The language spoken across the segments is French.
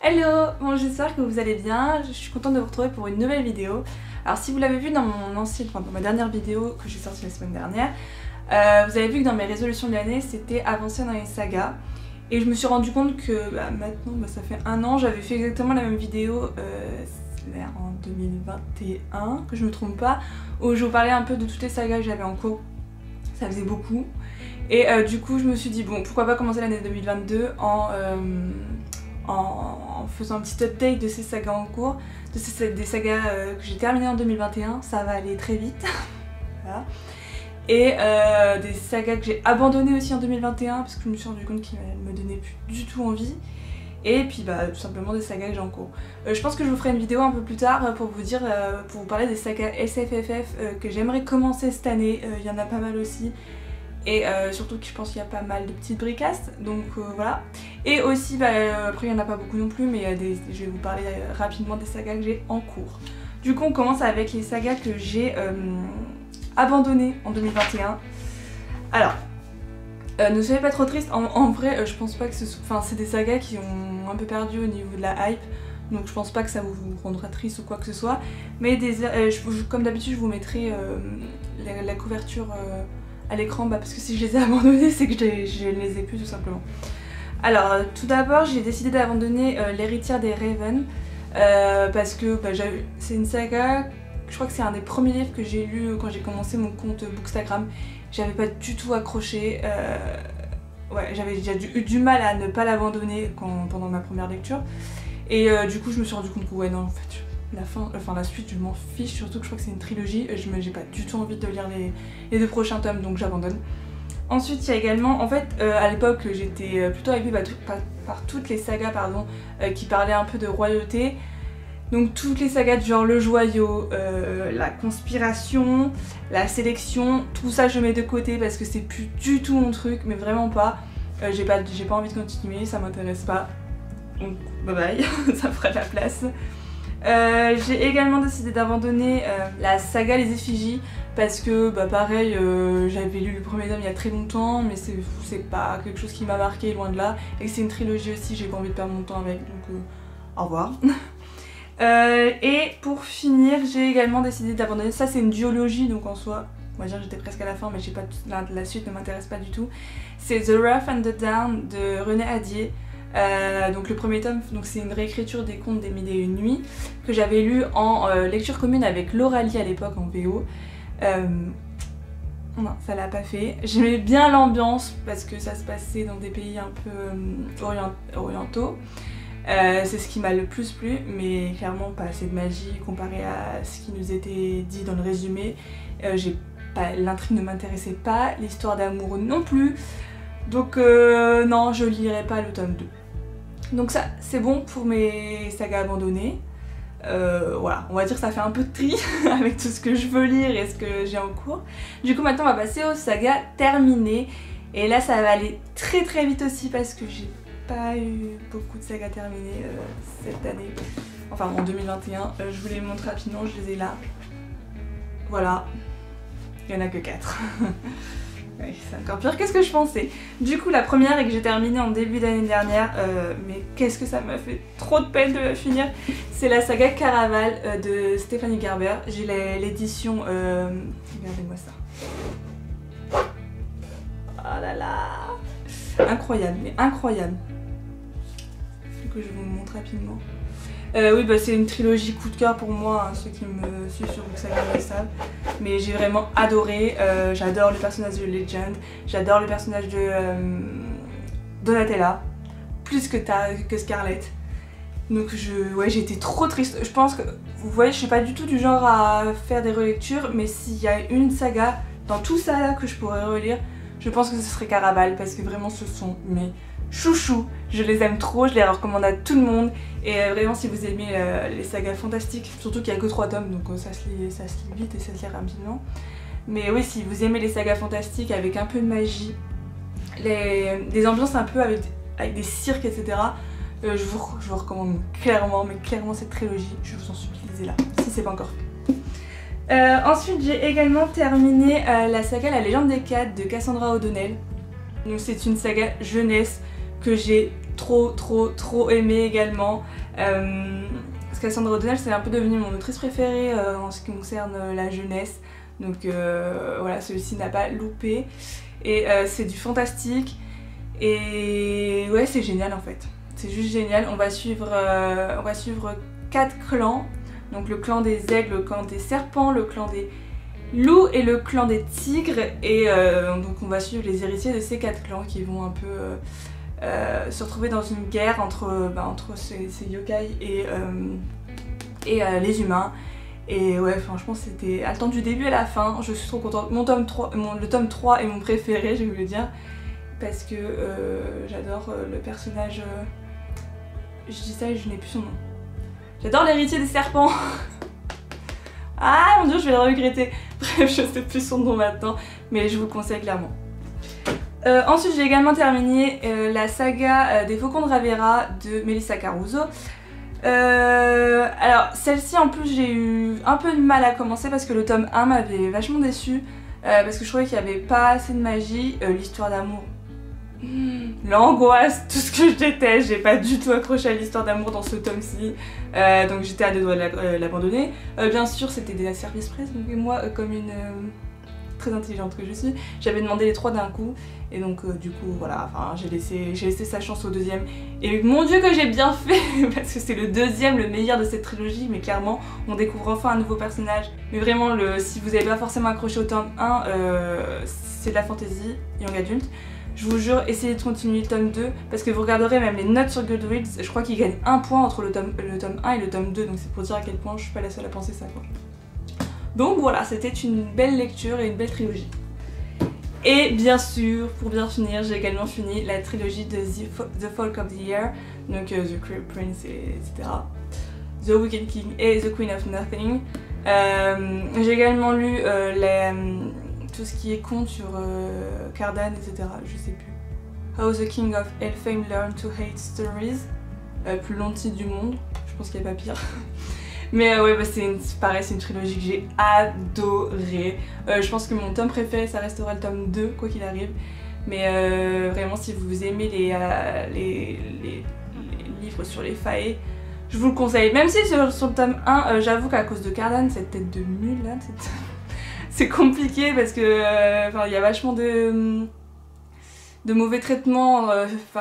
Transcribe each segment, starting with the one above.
Hello, bon, j'espère que vous allez bien, je suis contente de vous retrouver pour une nouvelle vidéo. Alors si vous l'avez vu dans dans ma dernière vidéo que j'ai sortie la semaine dernière, vous avez vu que dans mes résolutions de l'année c'était avancer dans les sagas. Et je me suis rendu compte que maintenant, ça fait un an, j'avais fait exactement la même vidéo en 2021, que je me trompe pas, où je vous parlais un peu de toutes les sagas que j'avais en cours. Ça faisait beaucoup. Et du coup je me suis dit bon, pourquoi pas commencer l'année 2022 en faisant un petit update de ces sagas en cours, des sagas que j'ai terminées en 2021, ça va aller très vite. Voilà. Et des sagas que j'ai abandonnées aussi en 2021 parce que je me suis rendu compte qu'ils me donnaient plus du tout envie. Et puis tout simplement des sagas que j'ai en cours. Je pense que je vous ferai une vidéo un peu plus tard pour vous dire, pour vous parler des sagas SFFF que j'aimerais commencer cette année. Il y en a pas mal aussi. Et surtout que je pense qu'il y a pas mal de petites bricasses, donc voilà. Et aussi, après il n'y en a pas beaucoup non plus, mais je vais vous parler rapidement des sagas que j'ai en cours. Du coup on commence avec les sagas que j'ai abandonnées en 2021. Alors, ne soyez pas trop tristes, en vrai je pense pas que ce soit... Enfin c'est des sagas qui ont un peu perdu au niveau de la hype, donc je pense pas que ça vous rendra triste ou quoi que ce soit. Mais comme d'habitude je vous mettrai la couverture à l'écran, parce que si je les ai abandonnés c'est que je ne les ai plus tout simplement. Alors tout d'abord j'ai décidé d'abandonner l'héritière des Raven parce que c'est une saga, je crois que c'est un des premiers livres que j'ai lu quand j'ai commencé mon compte Bookstagram. J'avais pas du tout accroché, ouais, j'avais déjà eu du mal à ne pas l'abandonner pendant ma première lecture. Et du coup je me suis rendu compte que ouais non en fait la suite je m'en fiche, surtout que je crois que c'est une trilogie, j'ai pas du tout envie de lire les deux prochains tomes, donc j'abandonne. Ensuite il y a également, en fait à l'époque j'étais plutôt hypée par toutes les sagas qui parlaient un peu de royauté. Donc toutes les sagas du genre le joyau, la conspiration, la sélection, tout ça je mets de côté parce que c'est plus du tout mon truc, mais vraiment pas. J'ai pas envie de continuer, ça m'intéresse pas. Donc bye bye, ça fera de la place. J'ai également décidé d'abandonner la saga Les Effigies parce que pareil, j'avais lu le premier tome il y a très longtemps, mais c'est pas quelque chose qui m'a marqué, loin de là, et que c'est une trilogie aussi, j'ai pas envie de perdre mon temps avec, donc au revoir. Et pour finir j'ai également décidé d'abandonner, ça c'est une duologie donc en soi on va dire j'étais presque à la fin mais j'ai pas la suite ne m'intéresse pas du tout. C'est The Rough and the Down de René Adier. Donc le premier tome, c'est une réécriture des contes des Mille et Une Nuits que j'avais lu en lecture commune avec Lauralie à l'époque en VO. Non, ça l'a pas fait. J'aimais bien l'ambiance parce que ça se passait dans des pays un peu orientaux. C'est ce qui m'a le plus plu, mais clairement pas assez de magie comparé à ce qui nous était dit dans le résumé. L'intrigue ne m'intéressait pas, l'histoire d'amour non plus. Donc non, je lirai pas le tome 2. Donc ça, c'est bon pour mes sagas abandonnées. Voilà, on va dire que ça fait un peu de tri avec tout ce que je veux lire et ce que j'ai en cours. Du coup maintenant on va passer aux sagas terminées. Et là ça va aller très très vite aussi parce que j'ai pas eu beaucoup de sagas terminées cette année. Enfin en 2021, je vous les montre rapidement, je les ai là. Voilà, il y en a que 4. Ouais, c'est encore pire que ce que je pensais. Du coup la première et que j'ai terminée en début d'année dernière, mais qu'est-ce que ça m'a fait trop de peine de la finir, c'est la saga Caraval de Stéphanie Garber. J'ai l'édition, regardez-moi ça. Oh là là, incroyable, mais incroyable. Que je vous montre rapidement. Oui, c'est une trilogie coup de cœur pour moi, hein, ceux qui me suivent sur Bookstagram le savent. Mais j'ai vraiment adoré, j'adore le personnage de Legend, j'adore le personnage de Donatella, plus que Scarlett. Donc j'ai été trop triste. Je pense que, vous voyez, je suis pas du tout du genre à faire des relectures, mais s'il y a une saga dans tout ça là que je pourrais relire, je pense que ce serait Caraval, parce que vraiment ce sont mes chouchous, je les aime trop, je les recommande à tout le monde. Et vraiment si vous aimez les sagas fantastiques, surtout qu'il n'y a que 3 tomes donc ça se lit vite et ça se lit rapidement. Mais oui, si vous aimez les sagas fantastiques avec un peu de magie, des ambiances un peu avec des cirques etc, je vous recommande clairement, mais clairement cette trilogie, je vous en supplie, lisez-la si c'est pas encore fait. Ensuite j'ai également terminé la saga La Légende des Cades de Cassandra O'Donnell. Donc c'est une saga jeunesse que j'ai trop aimé également. Parce qu'Alessandra O'Donnell c'est un peu devenu mon autrice préférée en ce qui concerne la jeunesse. Donc voilà, celui-ci n'a pas loupé. Et c'est du fantastique. Et ouais, c'est génial en fait. C'est juste génial. On va suivre 4 clans. Donc le clan des aigles, le clan des serpents, le clan des loups et le clan des tigres. Et donc on va suivre les héritiers de ces 4 clans qui vont un peu se retrouver dans une guerre entre ces yokai et les humains. Et ouais, franchement c'était à le temps du début à la fin, je suis trop contente. Le tome 3 est mon préféré, je vais vous le dire, parce que j'adore le personnage, je dis ça et je n'ai plus son nom. J'adore l'héritier des serpents. Ah mon dieu, je vais le regretter. Bref, je sais plus son nom maintenant, mais je vous le conseille clairement. Ensuite j'ai également terminé la saga des Faucons de Ravera de Melissa Caruso. Alors celle-ci en plus j'ai eu un peu de mal à commencer parce que le tome 1 m'avait vachement déçue parce que je trouvais qu'il n'y avait pas assez de magie, l'histoire d'amour, l'angoisse, tout ce que je déteste, j'ai pas du tout accroché à l'histoire d'amour dans ce tome-ci, donc j'étais à deux doigts de l'abandonner. Bien sûr c'était des services presse, donc moi comme une très intelligente que je suis, j'avais demandé les 3 d'un coup et donc du coup voilà, enfin, j'ai laissé sa chance au deuxième et mon dieu que j'ai bien fait parce que c'est le deuxième, le meilleur de cette trilogie, mais clairement on découvre enfin un nouveau personnage. Mais vraiment si vous n'avez pas forcément accroché au tome 1, c'est de la fantasy young adulte. Je vous jure, essayez de continuer le tome 2 parce que vous regarderez même les notes sur Goodreads, je crois qu'il gagne 1 point entre le tome 1 et le tome 2, donc c'est pour dire à quel point je suis pas la seule à penser ça quoi. Donc voilà, c'était une belle lecture et une belle trilogie. Et bien sûr, pour bien finir, j'ai également fini la trilogie de The Folk of the Year, donc The Cruel Prince, etc. The Wicked King et The Queen of Nothing. J'ai également lu tout ce qui est conte sur Cardan, etc. Je sais plus. How the King of Elfame Learned to Hate Stories. Plus long titre du monde, je pense qu'il n'y a pas pire. Mais ouais, bah pareil, c'est une trilogie que j'ai adorée. Je pense que mon tome préféré, ça restera le tome 2, quoi qu'il arrive. Mais vraiment, si vous aimez les livres sur les fae, je vous le conseille. Même si sur le tome 1, j'avoue qu'à cause de Cardan, cette tête de mule là, c'est compliqué parce que il y a vachement de mauvais traitements,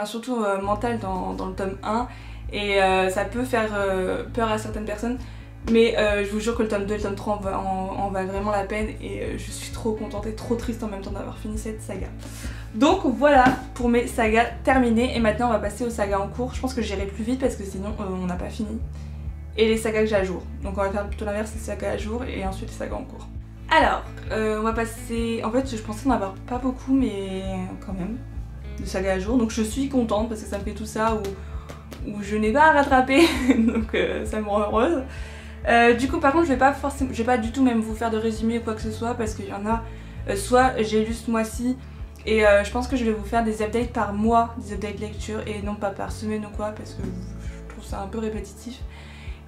surtout mental dans le tome 1. Et ça peut faire peur à certaines personnes, mais je vous jure que le tome 2 et le tome 3 en valent vraiment la peine et je suis trop contente et trop triste en même temps d'avoir fini cette saga. Donc voilà pour mes sagas terminées et maintenant on va passer aux sagas en cours. Je pense que j'irai plus vite parce que sinon on n'a pas fini. Et les sagas que j'ai à jour. Donc on va faire plutôt l'inverse, les sagas à jour et ensuite les sagas en cours. Alors, on va passer... En fait je pensais n'en avoir pas beaucoup mais quand même, de sagas à jour. Donc je suis contente parce que ça me fait tout ça où je n'ai pas à rattraper, donc ça me rend heureuse. Du coup par contre je vais pas du tout même vous faire de résumé ou quoi que ce soit parce qu'il y en a, soit j'ai lu ce mois-ci et je pense que je vais vous faire des updates par mois, des updates lecture et non pas par semaine ou quoi parce que je trouve ça un peu répétitif.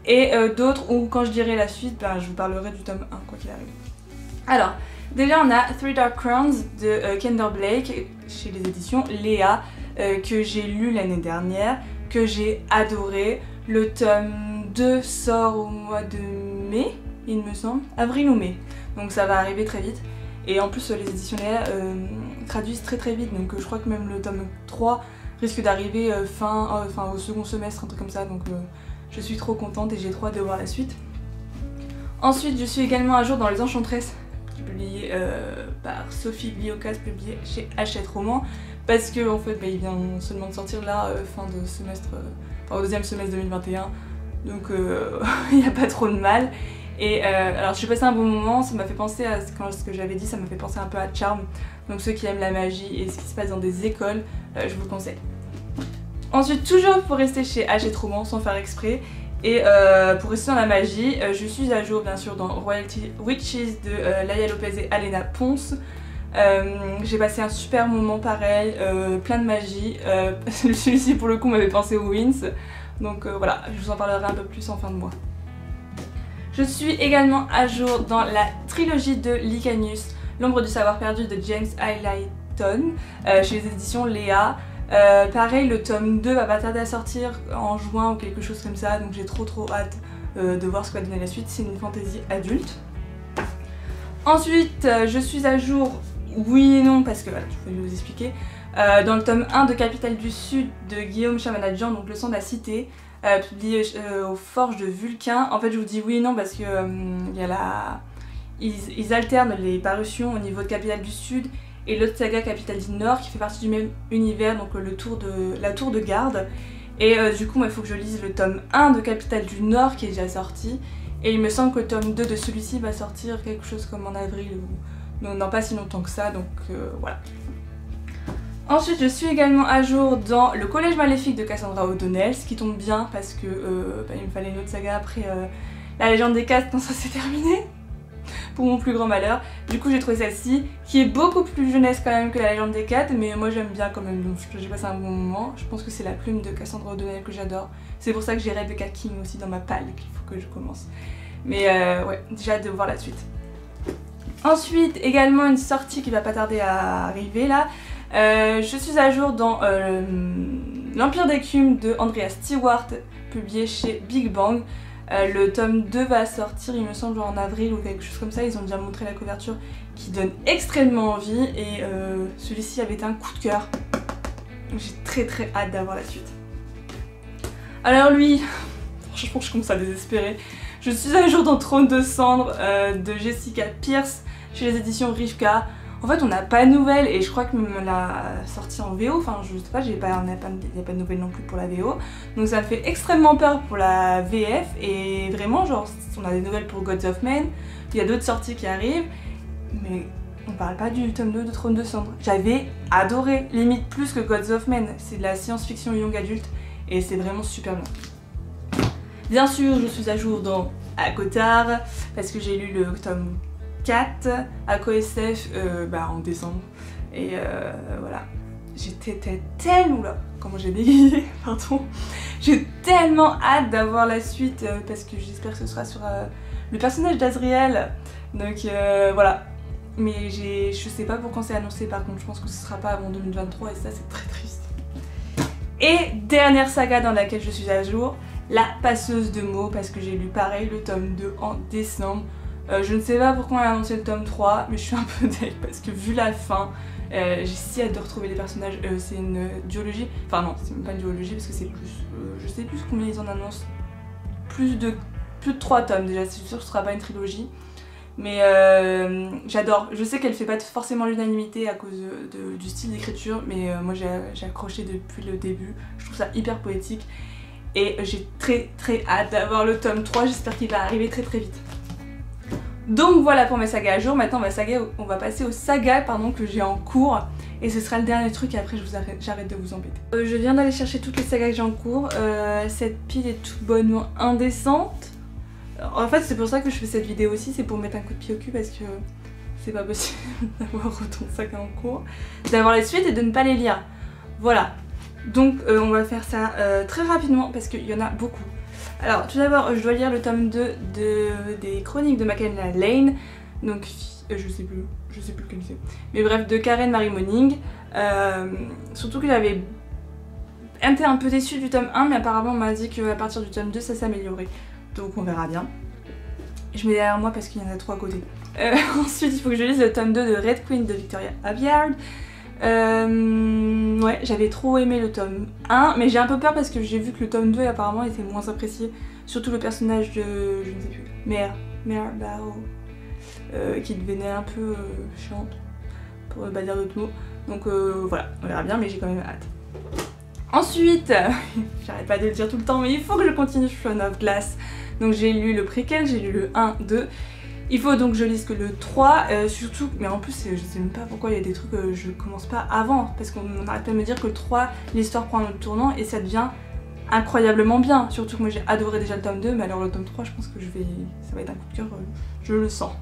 Et d'autres où quand je dirai la suite, je vous parlerai du tome 1 quoi qu'il arrive. Alors, déjà on a Three Dark Crowns de Kendall Blake chez les éditions Léa que j'ai lu l'année dernière, que j'ai adoré. Le tome 2 sort au mois de mai, il me semble, avril ou mai, donc ça va arriver très vite. Et en plus les éditions Léa traduisent très vite, donc je crois que même le tome 3 risque d'arriver au second semestre, un truc comme ça, donc je suis trop contente et j'ai trop hâte de voir la suite. Ensuite je suis également à jour dans Les Enchantresses, publié par Sophie Bliocas, publié chez Hachette Roman, parce que en fait il vient seulement de sortir là fin de semestre, au deuxième semestre 2021, donc il n'y a pas trop de mal. Et alors j'ai passé un bon moment, ça m'a fait penser à ce que j'avais dit, ça m'a fait penser un peu à Charme, donc ceux qui aiment la magie et ce qui se passe dans des écoles, je vous le conseille. Ensuite toujours pour rester chez Hachette Roman sans faire exprès, et pour rester dans la magie, je suis à jour bien sûr dans Royalty Witches de Laïa Lopez et Alena Ponce. J'ai passé un super moment pareil, plein de magie. Celui-ci pour le coup m'avait pensé au Wins, donc voilà, je vous en parlerai un peu plus en fin de mois. Je suis également à jour dans la trilogie de Licanius, L'ombre du savoir perdu de James Haylayton, chez les éditions Léa. Pareil, le tome 2 va pas tarder à sortir en juin ou quelque chose comme ça, donc j'ai trop hâte de voir ce que va donner la suite. C'est une fantasy adulte. Ensuite, je suis à jour, oui et non, parce que voilà, je vais vous expliquer. Dans le tome 1 de Capitale du Sud de Guillaume Chamanadjian, donc Le sang de la cité, publié aux Forges de Vulcain. En fait, je vous dis oui et non parce que ils alternent les parutions au niveau de Capitale du Sud et l'autre saga Capitale du Nord qui fait partie du même univers, donc la tour de garde. Et du coup, il faut que je lise le tome 1 de Capitale du Nord qui est déjà sorti. Et il me semble que le tome 2 de celui-ci va sortir quelque chose comme en avril, ou non pas si longtemps que ça, donc voilà. Ensuite, je suis également à jour dans Le Collège Maléfique de Cassandra O'Donnell, ce qui tombe bien parce que il me fallait une autre saga après La Légende des Quatre quand ça s'est terminé, pour mon plus grand malheur. Du coup, j'ai trouvé celle-ci, qui est beaucoup plus jeunesse quand même que La Légende des Quatre, mais moi j'aime bien quand même, donc j'ai passé un bon moment. Je pense que c'est la plume de Cassandra O'Donnell que j'adore. C'est pour ça que j'ai Rebecca King aussi dans ma palle, qu'il faut que je commence. Mais ouais, j'ai hâte de voir la suite. Ensuite, également une sortie qui va pas tarder à arriver là. Je suis à jour dans L'Empire d'écume de Andrea Stewart, publié chez Big Bang. Le tome 2 va sortir, il me semble, en avril ou quelque chose comme ça. Ils ont déjà montré la couverture qui donne extrêmement envie et celui-ci avait été un coup de cœur. J'ai très hâte d'avoir la suite. Alors lui, franchement je commence à désespérer. Je suis à jour dans Trône de cendre de Jessica Pierce chez les éditions Rivka. En fait on n'a pas de nouvelles et je crois que me l'a sortie en VO, enfin je sais pas, il n'y a pas de nouvelles non plus pour la VO. Donc ça me fait extrêmement peur pour la VF et vraiment genre on a des nouvelles pour Gods of Men, il y a d'autres sorties qui arrivent, mais on parle pas du tome 2 de Trône de cendre. J'avais adoré, limite plus que Gods of Men, c'est de la science-fiction young adulte et c'est vraiment super bien. Bien sûr je suis à jour dans ACOTAR parce que j'ai lu le tome 4 à CoSF en décembre et voilà, j'étais tellement là, comment j'ai bégayé, pardon, j'ai tellement hâte d'avoir la suite parce que j'espère que ce sera sur le personnage d'Azriel, donc voilà, mais je sais pas pour quand c'est annoncé par contre, je pense que ce sera pas avant 2023 et ça c'est très triste. Et dernière saga dans laquelle je suis à jour, La Passeuse de mots, parce que j'ai lu pareil le tome 2 en décembre. Je ne sais pas pourquoi on a annoncé le tome 3, mais je suis un peu deg parce que vu la fin, j'ai si hâte de retrouver les personnages. C'est une duologie, enfin non, c'est même pas une duologie parce que c'est plus, je sais plus combien ils en annoncent, plus de 3 tomes déjà, c'est sûr que ce sera pas une trilogie. Mais j'adore, je sais qu'elle fait pas forcément l'unanimité à cause du style d'écriture, mais moi j'ai accroché depuis le début, je trouve ça hyper poétique. Et j'ai très hâte d'avoir le tome 3, j'espère qu'il va arriver très vite. Donc voilà pour mes sagas à jour, maintenant on va passer aux sagas que j'ai en cours. Et ce sera le dernier truc et après j'arrête de vous embêter. Je viens d'aller chercher toutes les sagas que j'ai en cours, cette pile est tout bonnement indécente. En fait c'est pour ça que je fais cette vidéo aussi, c'est pour mettre un coup de pied au cul parce que c'est pas possible d'avoir autant de sagas en cours, d'avoir les suites et de ne pas les lire. Voilà, donc on va faire ça très rapidement parce qu'il y en a beaucoup. Alors tout d'abord je dois lire le tome 2 des chroniques de Mackenna Lane, donc je sais plus lequel c'est, mais bref, de Karen Marie Moning. Surtout que j'avais été un peu déçue du tome 1, mais apparemment on m'a dit qu'à partir du tome 2 ça s'améliorait, donc on verra bien. Je mets derrière moi parce qu'il y en a 3 à côté. Ensuite il faut que je lise le tome 2 de Red Queen de Victoria Aveyard. Ouais, j'avais trop aimé le tome 1, mais j'ai un peu peur parce que j'ai vu que le tome 2 apparemment était moins apprécié, surtout le personnage de, je ne sais plus, Mère Barrow, qui devenait un peu chiante, pour ne pas dire d'autres mots. Donc voilà, on verra bien, mais j'ai quand même hâte. Ensuite, j'arrête pas de le dire tout le temps, mais il faut que je continue Throne of Glass. Donc j'ai lu le préquel, j'ai lu le 1, 2. Il faut donc que je lise que le 3, surtout, mais en plus je sais même pas pourquoi il y a des trucs que je commence pas avant, parce qu'on arrête pas de me dire que le 3, l'histoire prend un autre tournant et ça devient incroyablement bien. Surtout que moi j'ai adoré déjà le tome 2, mais alors le tome 3 je pense que ça va être un coup de cœur, je le sens.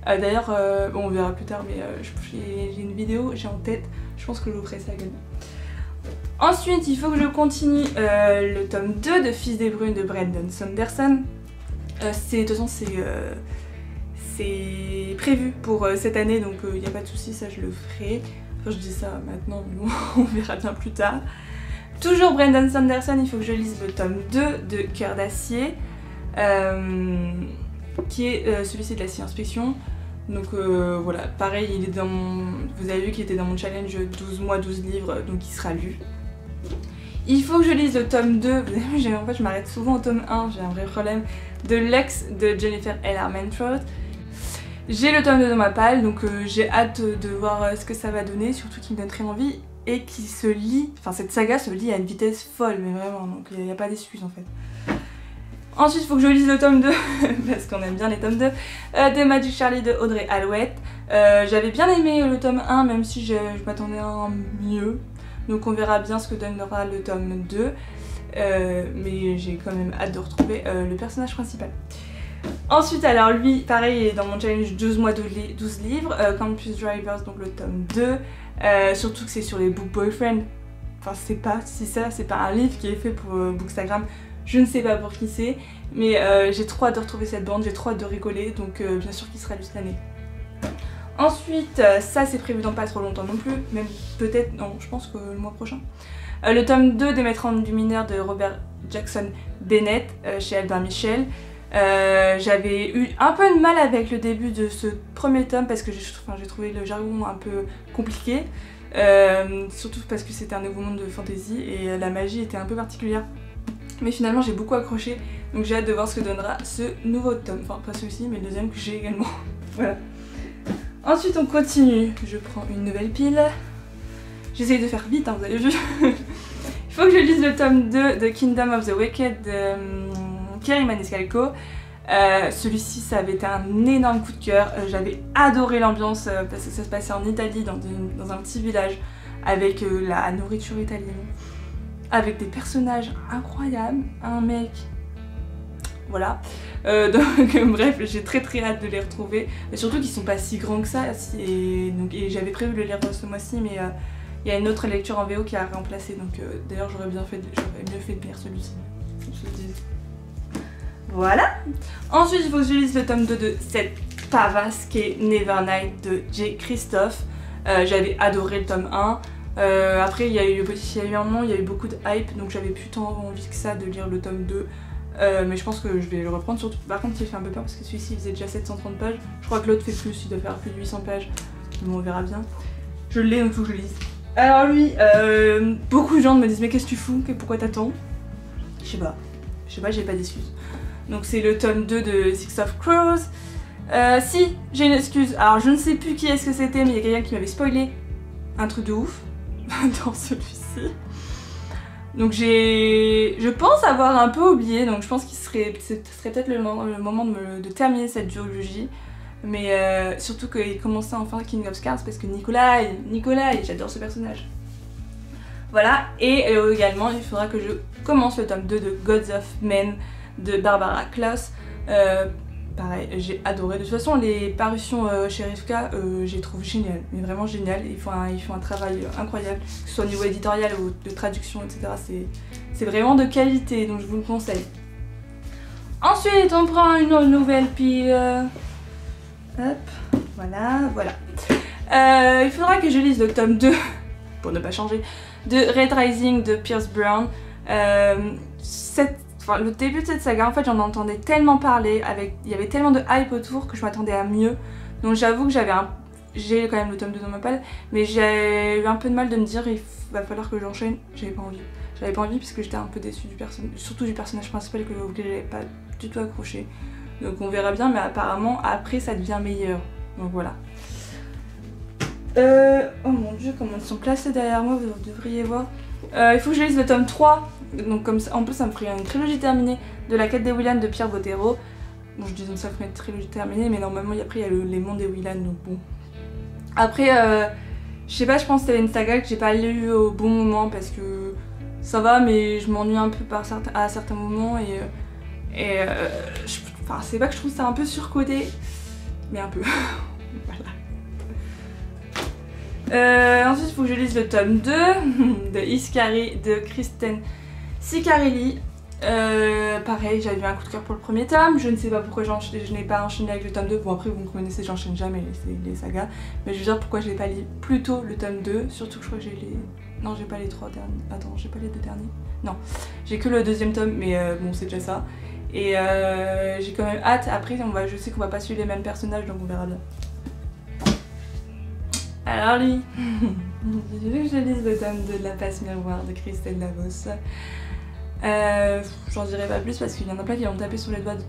D'ailleurs, bon, on verra plus tard, mais j'ai une vidéo, j'ai en tête, je pense que je vous ferai ça également. Ensuite, il faut que je continue le tome 2 de Fils des Brunes de Brandon Sanderson. De toute façon, c'est prévu pour cette année, donc il n'y a pas de souci, ça je le ferai. Enfin, je dis ça maintenant, mais bon, on verra bien plus tard. Toujours Brandon Sanderson, il faut que je lise le tome 2 de Cœur d'acier, qui est celui-ci de la Science-Fiction. Donc voilà, pareil, il est dans mon... Vous avez vu qu'il était dans mon challenge 12 mois, 12 livres, donc il sera lu. Il faut que je lise le tome 2, vous avez vu, en fait je m'arrête souvent au tome 1, j'ai un vrai problème, de Lux de Jennifer L. Armentrout. J'ai le tome 2 dans ma palle, donc j'ai hâte de voir ce que ça va donner, surtout qu'il me donne très envie et qui se lit, enfin cette saga se lit à une vitesse folle, mais vraiment, donc il n'y a pas d'excuse en fait. Ensuite, il faut que je lise le tome 2, parce qu'on aime bien les tomes 2, de Magic Charlie de Audrey Alouette. J'avais bien aimé le tome 1, même si je m'attendais à un mieux. Donc on verra bien ce que donnera le tome 2. Mais j'ai quand même hâte de retrouver le personnage principal. Ensuite, alors lui, pareil, il est dans mon challenge 12 mois 12 livres, Campus Drivers, donc le tome 2. Surtout que c'est sur les book boyfriend. Enfin, c'est pas, si ça, c'est pas un livre qui est fait pour Bookstagram. Je ne sais pas pour qui c'est, mais j'ai trop hâte de retrouver cette bande, j'ai trop hâte de rigoler, donc bien sûr qu'il sera lu cette année. Ensuite, ça c'est prévu dans pas trop longtemps non plus, même peut-être, non, je pense que le mois prochain. Le tome 2 des Maîtres du mineur de Robert Jackson Bennett chez Albin Michel. J'avais eu un peu de mal avec le début de ce premier tome parce que j'ai trouvé le jargon un peu compliqué. Surtout parce que c'était un nouveau monde de fantasy et la magie était un peu particulière. Mais finalement j'ai beaucoup accroché, donc j'ai hâte de voir ce que donnera ce nouveau tome. Enfin pas celui-ci, mais le deuxième que j'ai également. Voilà. Ensuite on continue, je prends une nouvelle pile. J'essaye de faire vite, hein, vous avez vu. Il faut que je lise le tome 2 de Kingdom of the Wicked de Kerry Maniscalco. Celui-ci ça avait été un énorme coup de cœur. J'avais adoré l'ambiance parce que ça se passait en Italie, dans un petit village, avec la nourriture italienne. Avec des personnages incroyables, un mec, voilà, donc bref, j'ai très hâte de les retrouver, mais surtout qu'ils sont pas si grands que ça, et j'avais prévu de le lire ce mois-ci, mais il y a une autre lecture en VO qui a remplacé, donc d'ailleurs j'aurais mieux fait de lire celui-ci, voilà. Ensuite il faut que je lise le tome 2 de cette pavasse qui est Nevernight de J. Christophe. J'avais adoré le tome 1. Après il y a eu un moment, il y a eu beaucoup de hype, donc j'avais plus tant envie que ça de lire le tome 2, mais je pense que je vais le reprendre, surtout par contre il fait un peu peur parce que celui-ci il faisait déjà 730 pages, je crois que l'autre fait plus, il doit faire plus de 800 pages, mais on verra bien. Je l'ai donc il faut que je le lise. Alors lui, beaucoup de gens me disent mais qu'est-ce que tu fous, pourquoi t'attends? Je sais pas, j'ai pas d'excuses. Donc c'est le tome 2 de Six of Crows. Si, j'ai une excuse, alors je ne sais plus qui est-ce que c'était, mais il y a quelqu'un qui m'avait spoilé un truc de ouf dans celui-ci. Donc je pense avoir un peu oublié, donc je pense qu'il serait peut-être le moment de terminer cette duologie. Mais surtout qu'il commençait enfin King of Scars parce que Nikolai, j'adore ce personnage. Voilà, et également il faudra que je commence le tome 2 de Gods of Men de Barbara Kloss. Pareil, j'ai adoré. De toute façon, les parutions chez Rivka, j'ai trouvé génial, mais vraiment génial. Ils font un travail incroyable, que ce soit au niveau éditorial ou de traduction, etc. C'est vraiment de qualité, donc je vous le conseille. Ensuite, on prend une nouvelle pile. Hop, voilà. Il faudra que je lise le tome 2, pour ne pas changer, de Red Rising de Pierce Brown. Le début de cette saga, en fait, j'en entendais tellement parler, il y avait tellement de hype autour que je m'attendais à mieux. Donc j'avoue que j'ai quand même le tome 2 dans ma palle, mais j'ai eu un peu de mal de me dire il va falloir que j'enchaîne. J'avais pas envie. J'avais pas envie puisque j'étais un peu déçue surtout du personnage principal que j'avais pas du tout accroché. Donc on verra bien, mais apparemment après ça devient meilleur. Donc voilà. Oh mon dieu, comment ils sont placés derrière moi, vous devriez voir. Il faut que je lise le tome 3. Donc comme ça, en plus ça me ferait une trilogie terminée de la quête des Willan de Pierre Bottero. Bon je dis que ça ferait une trilogie terminée, mais normalement après il y a les mondes des Willan, donc bon. Après je sais pas, je pense que c'était une saga que j'ai pas lu au bon moment parce que ça va, mais je m'ennuie un peu à certains moments enfin c'est pas que je trouve ça un peu surcoté, mais un peu. Voilà. Ensuite il faut que je lise le tome 2 de Iskari de Kristen Ciccarelli. Pareil, j'avais eu un coup de cœur pour le premier tome, je ne sais pas pourquoi je n'ai pas enchaîné avec le tome 2, bon après vous me connaissez, j'enchaîne jamais les sagas, mais je veux dire pourquoi je n'ai pas lu plus tôt le tome 2, surtout que je crois que j'ai les... Non, j'ai pas les 3 derniers, attends, j'ai pas les 2 derniers, non, j'ai que le deuxième tome, mais bon c'est déjà ça, et j'ai quand même hâte, après je sais qu'on va pas suivre les mêmes personnages, donc on verra bien. Alors lui, je veux que je lise le tome 2 de La Passe Miroir de Christelle Davos. J'en dirai pas plus parce qu'il y en a plein qui vont me taper sur les doigts de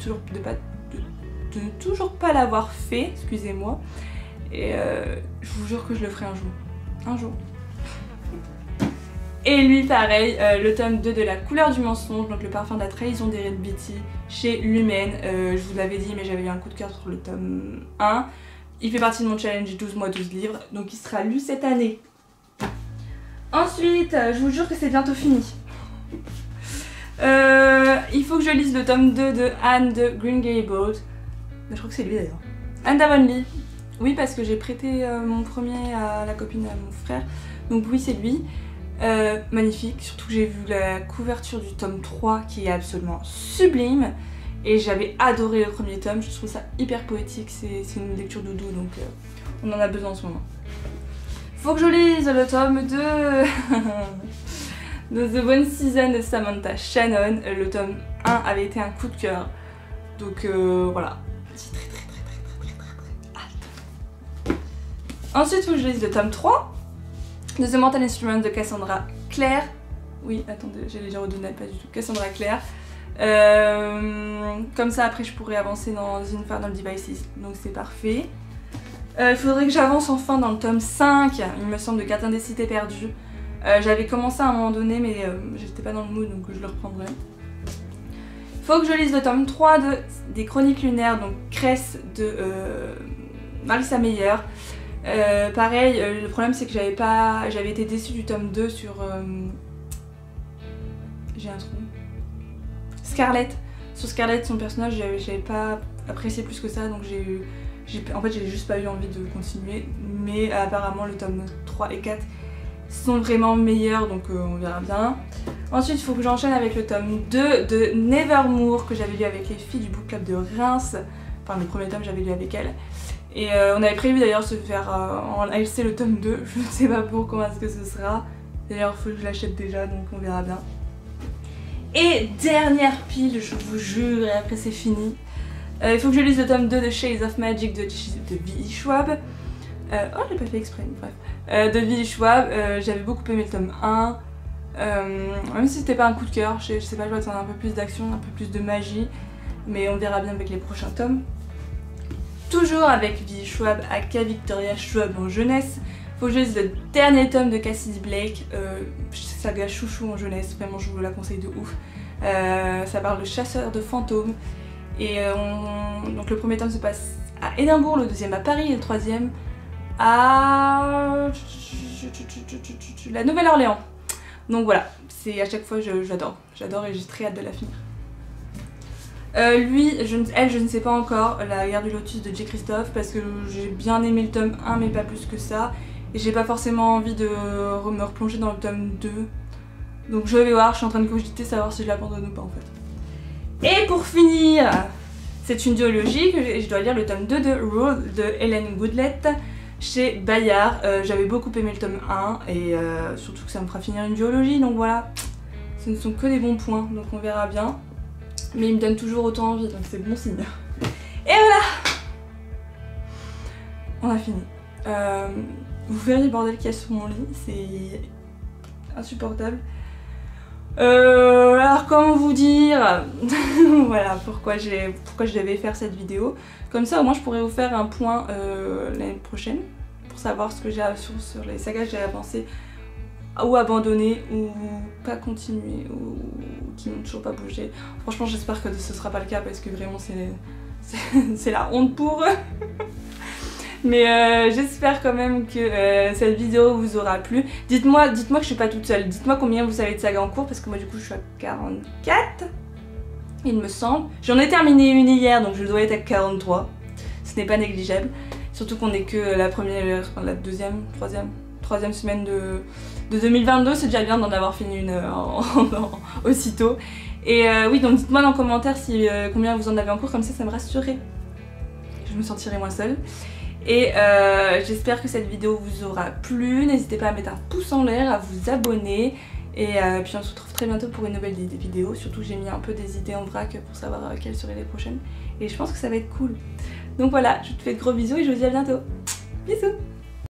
toujours pas l'avoir fait, excusez-moi. Et je vous jure que je le ferai un jour. Un jour. Et lui pareil, le tome 2 de La Couleur du Mensonge, donc le parfum de la trahison d'Erin Beatty chez Lumen. Je vous l'avais dit mais j'avais eu un coup de cœur sur le tome 1. Il fait partie de mon challenge 12 mois 12 livres, donc il sera lu cette année. Ensuite, je vous jure que c'est bientôt fini. Il faut que je lise le tome 2 de Anne de Green Gables. Je crois que c'est lui d'ailleurs. Anne d'Avonlea. Oui, parce que j'ai prêté mon premier à la copine à mon frère. Donc oui, c'est lui. Magnifique. Surtout que j'ai vu la couverture du tome 3 qui est absolument sublime. Et j'avais adoré le premier tome. Je trouve ça hyper poétique. C'est une lecture doudou, donc on en a besoin en ce moment. Faut que je lise le tome 2 de The One Season de Samantha Shannon. Le tome 1 avait été un coup de cœur. Donc voilà. J'ai très hâte. Ensuite, il faut que je lise le tome 3 de The Mortal Instrument de Cassandra Clare. Oui, attendez, j'allais dire O'Donnell, pas du tout. Cassandra Clare. Comme ça, après, je pourrais avancer dans Infernal Devices. Donc c'est parfait. Il faudrait que j'avance enfin dans le tome 5, il me semble, de Gardien des Cités Perdues. J'avais commencé à un moment donné, mais j'étais pas dans le mood, donc je le reprendrai. Faut que je lise le tome 3 des Chroniques Lunaires, donc Cress de Marissa Meyer. Pareil, le problème c'est que j'avais été déçue du tome 2 sur... J'ai un trou. Scarlett. Sur Scarlett, son personnage, j'avais pas apprécié plus que ça, donc en fait j'ai juste pas eu envie de continuer, mais apparemment le tome 3 et 4 sont vraiment meilleurs, donc on verra bien. Ensuite il faut que j'enchaîne avec le tome 2 de Nevermore que j'avais lu avec les filles du book club de Reims. Enfin le premier tome j'avais lu avec elles. Et on avait prévu d'ailleurs se faire en LC le tome 2, je ne sais pas pour comment est-ce que ce sera. D'ailleurs il faut que je l'achète déjà, donc on verra bien. Et dernière pile, je vous jure, et après c'est fini. Il faut que je lise le tome 2 de Shades of Magic de V.E. Schwab. Oh, j'ai pas fait exprès, bref. De V.E. Schwab, j'avais beaucoup aimé le tome 1. Même si c'était pas un coup de cœur, je sais pas, je m'attendais un peu plus d'action, un peu plus de magie. Mais on verra bien avec les prochains tomes. Toujours avec V.E. Schwab, aka Victoria Schwab en jeunesse. Faut que je lise le dernier tome de Cassidy Blake, saga chouchou en jeunesse, vraiment je vous la conseille de ouf. Ça parle de chasseurs de fantômes. Et donc le premier tome se passe à Édimbourg, le deuxième à Paris et le troisième à la Nouvelle-Orléans. Donc voilà, c'est à chaque fois j'adore et j'ai très hâte de la finir. Lui, elle je ne sais pas encore, La Guerre du Lotus de J. Christophe, parce que j'ai bien aimé le tome 1 mais pas plus que ça. Et j'ai pas forcément envie de me replonger dans le tome 2. Donc je vais voir, je suis en train de cogiter savoir si je l'abandonne ou pas en fait. Et pour finir, c'est une duologie que je dois lire le tome 2 de Rule de Hélène Goodlett chez Bayard. J'avais beaucoup aimé le tome 1 et surtout que ça me fera finir une duologie, donc voilà. Ce ne sont que des bons points, donc on verra bien. Mais il me donne toujours autant envie, donc c'est bon signe. Et voilà, on a fini. Vous verrez le bordel qu'il y a sur mon lit, c'est insupportable. Alors comment vous dire voilà pourquoi je devais faire cette vidéo. Comme ça au moins je pourrais vous faire un point l'année prochaine pour savoir ce que j'ai sur les sagas que j'ai avancé ou abandonné ou pas continué ou qui n'ont toujours pas bougé. Franchement j'espère que ce sera pas le cas parce que vraiment c'est la honte pour eux. Mais j'espère quand même que cette vidéo vous aura plu. Dites-moi que je suis pas toute seule. Dites-moi combien vous savez de sagas en cours parce que moi du coup je suis à 44, il me semble. J'en ai terminé une hier donc je dois être à 43. Ce n'est pas négligeable. Surtout qu'on est que la troisième semaine de 2022. C'est déjà bien d'en avoir fini une aussitôt. Et oui, donc dites-moi dans les commentaires si, combien vous en avez en cours, comme ça me rassurerait. Je me sentirai moins seule. Et j'espère que cette vidéo vous aura plu. N'hésitez pas à mettre un pouce en l'air, à vous abonner. Et puis on se retrouve très bientôt pour une nouvelle vidéo. Surtout j'ai mis un peu des idées en vrac pour savoir quelles seraient les prochaines. Et je pense que ça va être cool. Donc voilà, je te fais de gros bisous et je vous dis à bientôt. Bisous.